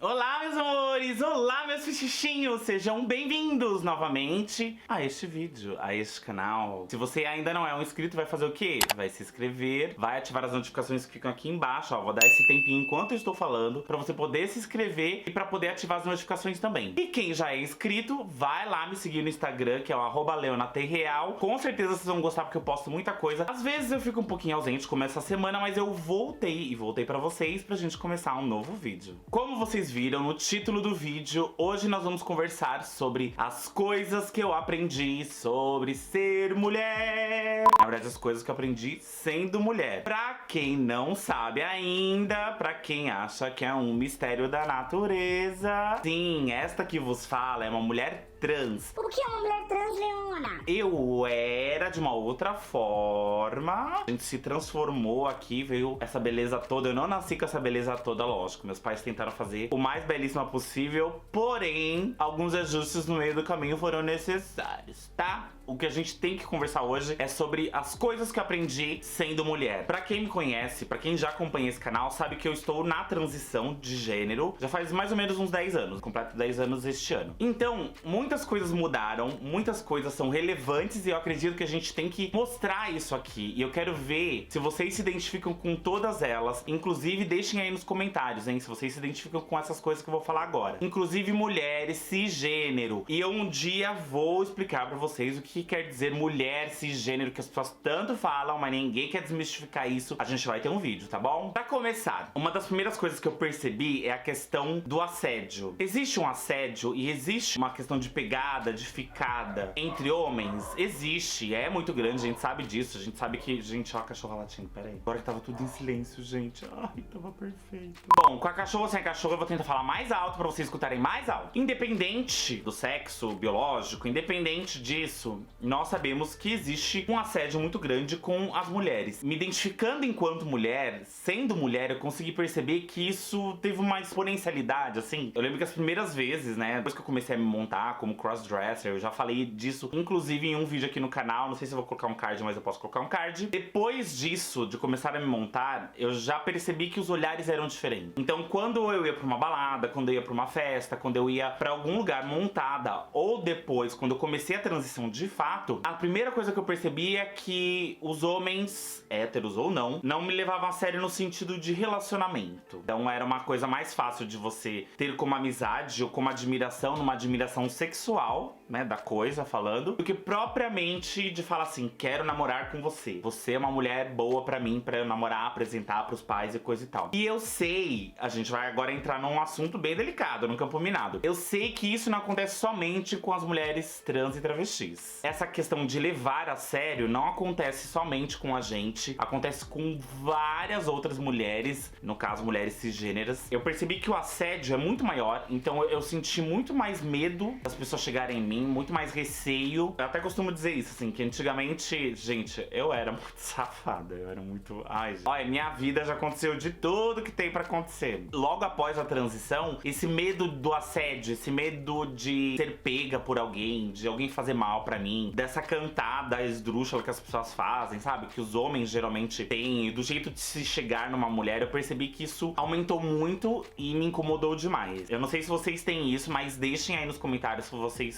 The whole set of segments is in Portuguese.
Olá, meus amores! Olá, meus fichichinhos! Sejam bem-vindos novamente a este vídeo, a este canal. Se você ainda não é um inscrito, vai fazer o quê? Vai se inscrever, vai ativar as notificações que ficam aqui embaixo, ó. Vou dar esse tempinho enquanto eu estou falando, pra você poder se inscrever e pra poder ativar as notificações também. E quem já é inscrito, vai lá me seguir no Instagram, que é o @leonaterreal. Com certeza vocês vão gostar, porque eu posto muita coisa. Às vezes eu fico um pouquinho ausente, como essa semana, mas eu voltei pra vocês pra gente começar um novo vídeo. Como vocês viram no título do vídeo, hoje nós vamos conversar sobre as coisas que eu aprendi sobre ser mulher. Na verdade, as coisas que eu aprendi sendo mulher. Pra quem não sabe ainda, pra quem acha que é um mistério da natureza, sim, esta que vos fala é uma mulher trans. O que é uma mulher trans, Leona? Eu era de uma outra forma. A gente se transformou aqui, veio essa beleza toda. Eu não nasci com essa beleza toda, lógico. Meus pais tentaram fazer o mais belíssima possível, porém, alguns ajustes no meio do caminho foram necessários, tá? O que a gente tem que conversar hoje é sobre as coisas que aprendi sendo mulher. Pra quem me conhece, pra quem já acompanha esse canal, sabe que eu estou na transição de gênero já faz mais ou menos uns 10 anos. Completo 10 anos este ano. Então, muitas coisas mudaram, muitas coisas são relevantes e eu acredito que a gente tem que mostrar isso aqui. E eu quero ver se vocês se identificam com todas elas. Inclusive, deixem aí nos comentários, hein, se vocês se identificam com essas coisas que eu vou falar agora. Inclusive, mulheres, cisgênero. E eu um dia vou explicar pra vocês o que quer dizer mulher cisgênero, que as pessoas tanto falam, mas ninguém quer desmistificar isso. A gente vai ter um vídeo, tá bom? Pra começar, uma das primeiras coisas que eu percebi é a questão do assédio. Existe um assédio e existe uma questão de pegada, de ficada entre homens. Existe, é muito grande, a gente sabe disso. A gente sabe que... Gente, ó a cachorra latindo, peraí. Agora que tava tudo em silêncio, gente. Ai, tava perfeito. Bom, com a cachorra ou sem a cachorra, eu vou tentar falar mais alto pra vocês escutarem mais alto. Independente do sexo biológico, independente disso, nós sabemos que existe um assédio muito grande com as mulheres. Me identificando enquanto mulher, sendo mulher, eu consegui perceber que isso teve uma exponencialidade, assim. Eu lembro que as primeiras vezes, né, depois que eu comecei a me montar como crossdresser, eu já falei disso, inclusive em um vídeo aqui no canal, não sei se eu vou colocar um card, mas eu posso colocar um card. Depois disso, de começar a me montar, eu já percebi que os olhares eram diferentes. Então, quando eu ia pra uma balada, quando eu ia pra uma festa, quando eu ia pra algum lugar montada, ou depois, quando eu comecei a transição de fato, a primeira coisa que eu percebi é que os homens, héteros ou não me levavam a sério no sentido de relacionamento. Então era uma coisa mais fácil de você ter como amizade ou como admiração, numa admiração sexual, né, da coisa falando, do que propriamente de falar assim, quero namorar com você. Você é uma mulher boa pra mim, pra eu namorar, apresentar pros pais e coisa e tal. E eu sei, a gente vai agora entrar num assunto bem delicado, num campo minado. Eu sei que isso não acontece somente com as mulheres trans e travestis. Essa questão de levar a sério não acontece somente com a gente, acontece com várias outras mulheres, no caso mulheres cisgêneras. Eu percebi que o assédio é muito maior, então eu senti muito mais medo das pessoas chegarem em mim, muito mais receio. Eu até costumo dizer isso, assim, que antigamente, gente, eu era muito safada, eu era muito... Ai, gente. Olha, minha vida já aconteceu de tudo que tem pra acontecer. Logo após a transição, esse medo do assédio, esse medo de ser pega por alguém, de alguém fazer mal pra mim, dessa cantada esdrúxula que as pessoas fazem, sabe? Que os homens geralmente têm, e do jeito de se chegar numa mulher, eu percebi que isso aumentou muito e me incomodou demais. Eu não sei se vocês têm isso, mas deixem aí nos comentários se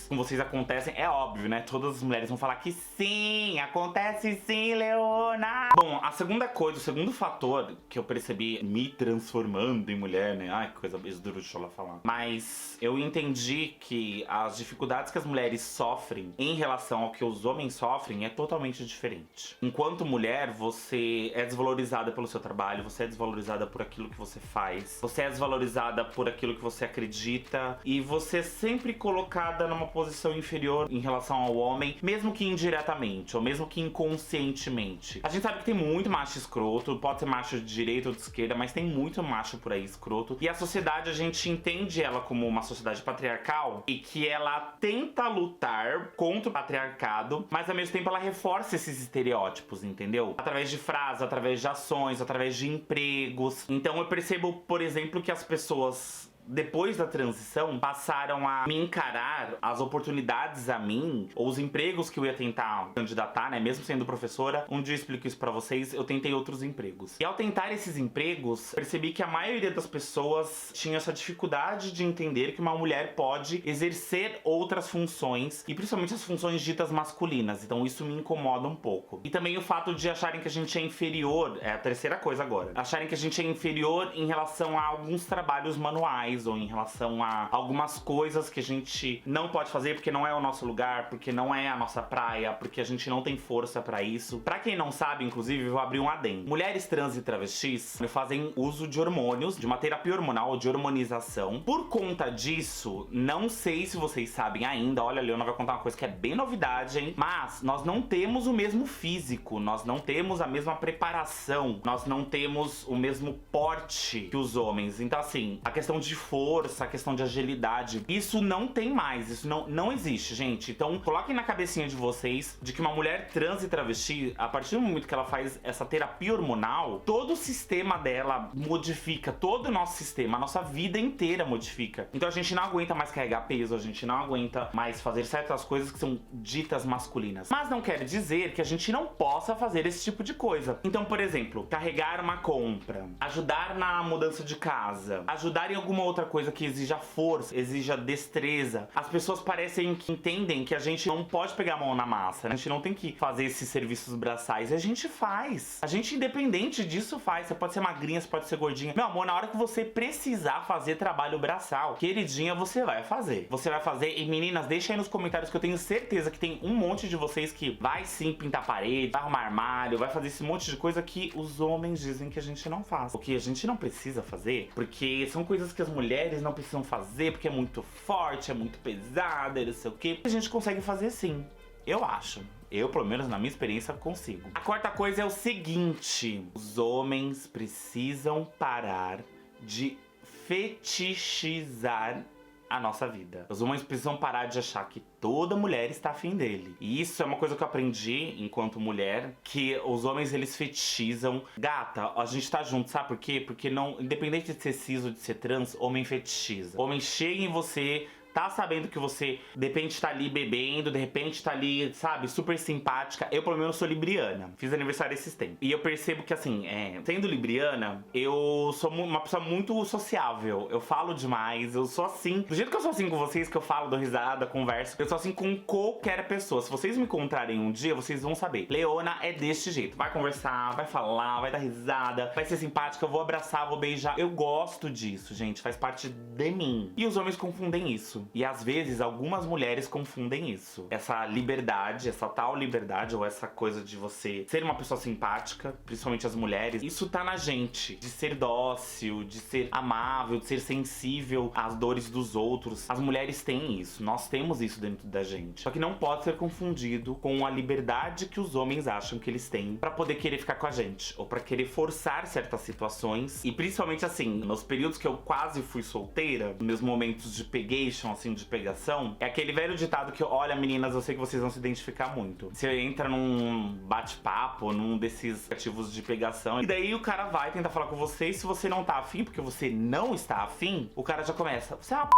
com vocês acontecem. É óbvio, né? Todas as mulheres vão falar que sim, acontece sim, Leona! Bom, a segunda coisa, o segundo fator que eu percebi me transformando em mulher, né? Ai, que coisa esdrúxula falar. Mas eu entendi que as dificuldades que as mulheres sofrem em relação ao que os homens sofrem é totalmente diferente. Enquanto mulher, você é desvalorizada pelo seu trabalho, você é desvalorizada por aquilo que você faz, você é desvalorizada por aquilo que você acredita, e você é sempre colocada numa posição inferior em relação ao homem, mesmo que indiretamente, ou mesmo que inconscientemente. A gente sabe que tem muito macho escroto, pode ser macho de direita ou de esquerda, mas tem muito macho por aí escroto, e a sociedade, a gente entende ela como uma sociedade patriarcal, e que ela tenta lutar contra o patriarcado, mas ao mesmo tempo ela reforça esses estereótipos, entendeu? Através de frases, através de ações, através de empregos. Então eu percebo, por exemplo, que as pessoas depois da transição, passaram a me encarar as oportunidades a mim, ou os empregos que eu ia tentar candidatar, né? Mesmo sendo professora, um dia eu explico isso pra vocês, eu tentei outros empregos. E ao tentar esses empregos, percebi que a maioria das pessoas tinha essa dificuldade de entender que uma mulher pode exercer outras funções, e principalmente as funções ditas masculinas. Então isso me incomoda um pouco. E também o fato de acharem que a gente é inferior, é a terceira coisa agora, acharem que a gente é inferior em relação a alguns trabalhos manuais, ou em relação a algumas coisas que a gente não pode fazer porque não é o nosso lugar, porque não é a nossa praia, porque a gente não tem força pra isso. Pra quem não sabe, inclusive, eu vou abrir um adendo. Mulheres trans e travestis fazem uso de hormônios, de uma terapia hormonal, de hormonização. Por conta disso, não sei se vocês sabem ainda, olha, a Leona vai contar uma coisa que é bem novidade, hein? Mas nós não temos o mesmo físico, nós não temos a mesma preparação, nós não temos o mesmo porte que os homens. Então, assim, a questão de força, a questão de agilidade, isso não tem mais, isso não existe, gente. Então, coloquem na cabecinha de vocês de que uma mulher trans e travesti, a partir do momento que ela faz essa terapia hormonal, todo o sistema dela modifica, todo o nosso sistema, a nossa vida inteira modifica. Então a gente não aguenta mais carregar peso, a gente não aguenta mais fazer certas coisas que são ditas masculinas. Mas não quer dizer que a gente não possa fazer esse tipo de coisa. Então, por exemplo, carregar uma compra, ajudar na mudança de casa, ajudar em alguma outra coisa que exija força, exija destreza. As pessoas parecem que entendem que a gente não pode pegar a mão na massa, né? A gente não tem que fazer esses serviços braçais, e a gente faz. A gente, independente disso, faz. Você pode ser magrinha, você pode ser gordinha. Meu amor, na hora que você precisar fazer trabalho braçal, queridinha, você vai fazer. Você vai fazer. E meninas, deixa aí nos comentários que eu tenho certeza que tem um monte de vocês que vai sim pintar parede, vai arrumar armário, vai fazer esse monte de coisa que os homens dizem que a gente não faz. O que a gente não precisa fazer, porque são coisas que as mulheres não precisam fazer, porque é muito forte, é muito pesada, não sei o que. A gente consegue fazer sim. Eu acho. Eu, pelo menos na minha experiência, consigo. A quarta coisa é o seguinte: os homens precisam parar de fetichizar a nossa vida. Os homens precisam parar de achar que toda mulher está afim dele. E isso é uma coisa que eu aprendi enquanto mulher, que os homens, eles fetichizam. Gata, a gente tá junto, sabe por quê? Porque não, independente de ser cis ou de ser trans, homem fetichiza. Homem chega em você, tá sabendo que você, de repente, tá ali bebendo, de repente tá ali, sabe, super simpática. Eu, pelo menos, sou libriana. Fiz aniversário esses tempos. E eu percebo que, assim, sendo libriana, eu sou uma pessoa muito sociável. Eu falo demais, eu sou assim. Do jeito que eu sou assim com vocês, que eu falo, dou risada, converso, eu sou assim com qualquer pessoa. Se vocês me encontrarem um dia, vocês vão saber. Leona é deste jeito. Vai conversar, vai falar, vai dar risada, vai ser simpática, eu vou abraçar, vou beijar. Eu gosto disso, gente. Faz parte de mim. E os homens confundem isso. E às vezes algumas mulheres confundem isso. Essa liberdade, essa tal liberdade, ou essa coisa de você ser uma pessoa simpática, principalmente as mulheres, isso tá na gente. De ser dócil, de ser amável, de ser sensível às dores dos outros. As mulheres têm isso, nós temos isso dentro da gente. Só que não pode ser confundido com a liberdade que os homens acham que eles têm pra poder querer ficar com a gente, ou pra querer forçar certas situações. E principalmente assim, nos períodos que eu quase fui solteira, nos meus momentos de pegation, assim, de pegação, é aquele velho ditado que, olha, meninas, eu sei que vocês vão se identificar muito. Você entra num bate-papo, num desses ativos de pegação, e daí o cara vai tentar falar com você, e se você não tá afim, porque você não está afim, o cara já começa, você é uma p...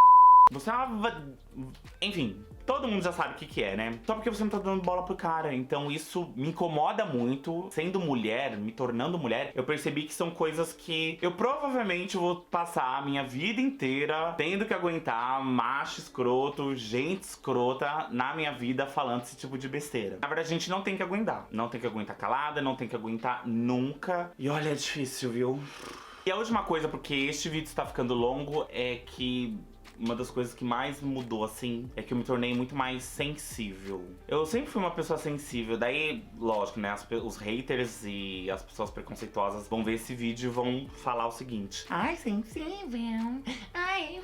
você é uma... Enfim, todo mundo já sabe o que é, né? Só porque você não tá dando bola pro cara. Então isso me incomoda muito. Sendo mulher, me tornando mulher, eu percebi que são coisas que eu provavelmente vou passar a minha vida inteira tendo que aguentar macho escroto, gente escrota na minha vida falando esse tipo de besteira. Na verdade, a gente não tem que aguentar. Não tem que aguentar calada, não tem que aguentar nunca. E olha, é difícil, viu? E a última coisa, porque este vídeo está ficando longo, é que uma das coisas que mais mudou, assim, é que eu me tornei muito mais sensível. Eu sempre fui uma pessoa sensível, daí, lógico, né, os haters e as pessoas preconceituosas vão ver esse vídeo e vão falar o seguinte: ai, sensível, ai...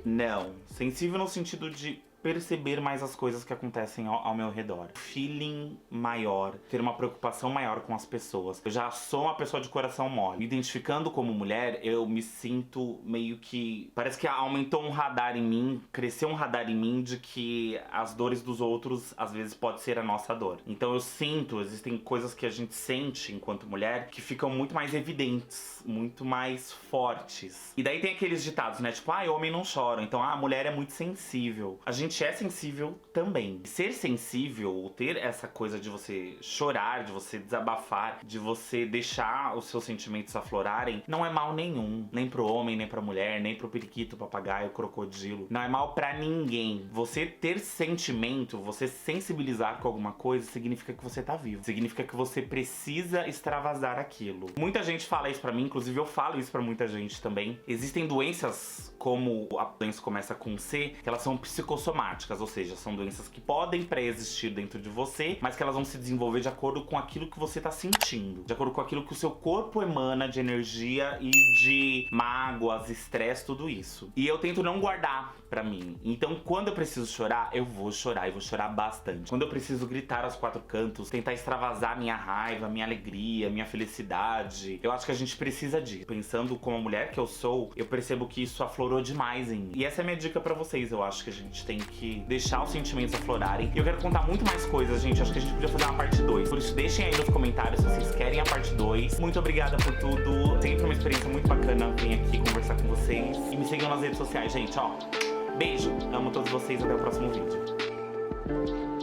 Não, sensível no sentido de perceber mais as coisas que acontecem ao meu redor. Feeling maior, ter uma preocupação maior com as pessoas. Eu já sou uma pessoa de coração mole. Me identificando como mulher, eu me sinto meio que... Parece que aumentou um radar em mim, cresceu um radar em mim de que as dores dos outros, às vezes, pode ser a nossa dor. Então eu sinto, existem coisas que a gente sente enquanto mulher que ficam muito mais evidentes, muito mais fortes. E daí tem aqueles ditados, né? Tipo, homem não chora. Então, a mulher é muito sensível. A gente é sensível também. Ser sensível, ter essa coisa de você chorar, de você desabafar, de você deixar os seus sentimentos aflorarem, não é mal nenhum. Nem pro homem, nem pra mulher, nem pro periquito, papagaio, crocodilo. Não é mal pra ninguém. Você ter sentimento, você sensibilizar com alguma coisa, significa que você tá vivo. Significa que você precisa extravasar aquilo. Muita gente fala isso pra mim, inclusive eu falo isso pra muita gente também. Existem doenças, como a doença começa com C, que elas são psicossomáticas, ou seja, são doenças que podem pré-existir dentro de você, mas que elas vão se desenvolver de acordo com aquilo que você tá sentindo, de acordo com aquilo que o seu corpo emana de energia e de mágoas, estresse, tudo isso. E eu tento não guardar pra mim. Então, quando eu preciso chorar, eu vou chorar, e vou chorar bastante. Quando eu preciso gritar aos quatro cantos, tentar extravasar minha raiva, minha alegria, minha felicidade, eu acho que a gente precisa disso. Pensando como a mulher que eu sou, eu percebo que isso aflorou demais em mim. E essa é a minha dica pra vocês. Eu acho que a gente tem que deixar os sentimentos aflorarem. E eu quero contar muito mais coisas, gente. Acho que a gente podia fazer uma parte 2. Por isso, deixem aí nos comentários se vocês querem a parte 2. Muito obrigada por tudo. Sempre uma experiência muito bacana vir aqui conversar com vocês. E me sigam nas redes sociais, gente, ó. Beijo. Amo todos vocês. Até o próximo vídeo.